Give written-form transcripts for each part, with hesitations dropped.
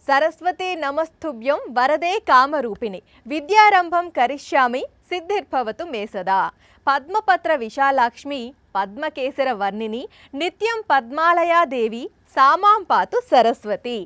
సరస్వతి నమస్తుభ్యం వరదే కామరూపిణి విద్యారంభం కరిష్యామి సిద్ధిర్భవతు మే సదా. పద్మపత్ర విశాలాక్ష్మి పద్మకేసర వర్ణిని నిత్యం పద్మాలయా దేవి సామాం పాతు సరస్వతి.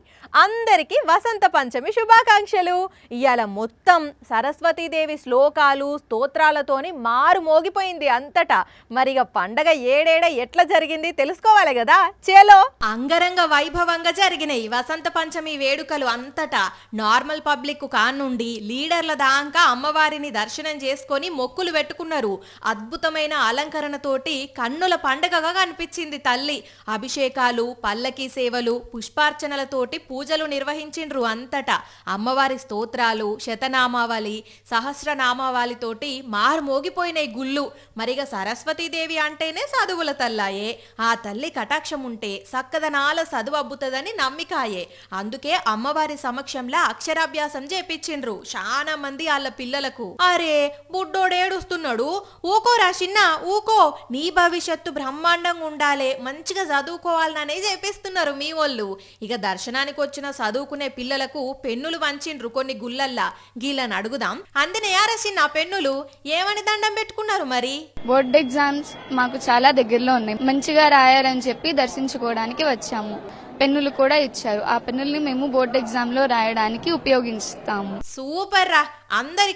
అందరికీ వసంత పంచమి శుభాకాంక్షలు. ఇవాళ మొత్తం సరస్వతీదేవి శ్లోకాలు స్తోత్రాలతోని మారు మోగిపోయింది అంతటా. మరిగా పండగ ఏడేడ ఎట్లా జరిగింది తెలుసుకోవాలి కదా. చేలో అంగరంగ వైభవంగా జరిగినాయి వసంత పంచమి వేడుకలు అంతటా. నార్మల్ పబ్లిక్ కానుండి లీడర్ల దాకా అమ్మవారిని దర్శనం చేసుకొని మొక్కులు పెట్టుకున్నారు. అద్భుతమైన అలంకరణతోటి కన్నుల పండగగా కనిపించింది తల్లి. అభిషేకాలు, పల్లకి సేవలు, పుష్పార్చనలతోటి పూజలు నిర్వహించిండ్రు అంతటా. అమ్మవారి స్తోత్రాలు, శతనామావళి, సహస్రనామావళితోటి మారు మోగిపోయినాయి గుళ్ళు. మరిగా సరస్వతీదేవి అంటేనే చదువుల తల్లాయే. ఆ తల్లి కటాక్షం ఉంటే సక్కదనాల చదువు అబ్బుతుందని నమ్మికాయే. అందుకే అమ్మవారి సమక్షంలో అక్షరాభ్యాసం చేపించిండ్రు చాలా మంది వాళ్ళ పిల్లలకు. అరే బుడ్డోడేడుస్తున్నాడు, ఊకోరా చిన్న ఊకో, నీ భవిష్యత్తు బ్రహ్మాండంగా ఉండాలే, మంచిగా చదువుకోవాలనే చేపిస్తున్నారు మీ వాళ్ళు. ఇక దర్శనానికి వచ్చిన చదువుకునే పిల్లలకు పెన్నులు వంచిండ్రు కొన్ని గుళ్ళల్లా. గీళ్ళని అడుగుదాం. అందినయారా చిన్న పెన్నులు? ఏమని దండం పెట్టుకున్నారు మరి? బోర్డ్ ఎగ్జామ్స్ మాకు చాలా దగ్గరలో ఉన్నాయి, మంచిగా రాయారని చెప్పి దర్శించుకోవడానికి వచ్చాము. పెన్నులు కూడా ఇచ్చారు. ఆ పెన్నుల్ని మేము బోర్డ్ ఎగ్జామ్ లో రాయడానికి ఉపయోగిస్తాము. సూపర్ రా,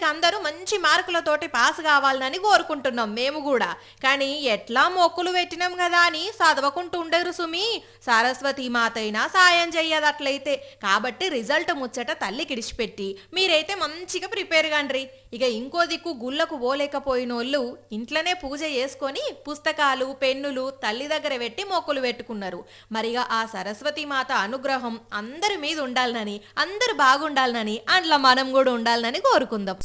అందరూ మంచి మార్కులతోటి పాస్ కావాలని కోరుకుంటున్నాం మేము కూడా. కానీ ఎట్లా మొక్కులు పెట్టినాం కదా అని చదవకుంటూ ఉండరు సుమి. సరస్వతి మాత అయినా సాయం చెయ్యదు అట్లయితే. కాబట్టి రిజల్ట్ ముచ్చట తల్లి కిడిచిపెట్టి మీరైతే మంచిగా ప్రిపేర్ కండ్రి. ఇక ఇంకో దిక్కు గుళ్ళకు పోలేకపోయినోళ్ళు ఇంట్లోనే పూజ చేసుకొని పుస్తకాలు, పెన్నులు తల్లి దగ్గర పెట్టి మొక్కులు పెట్టుకున్నారు. మరిగా ఆ సరస్వతి మాత అనుగ్రహం అందరి మీద ఉండాలని, అందరు బాగుండాలని, అందులో మనం కూడా ఉండాలని కోరుకుందాం.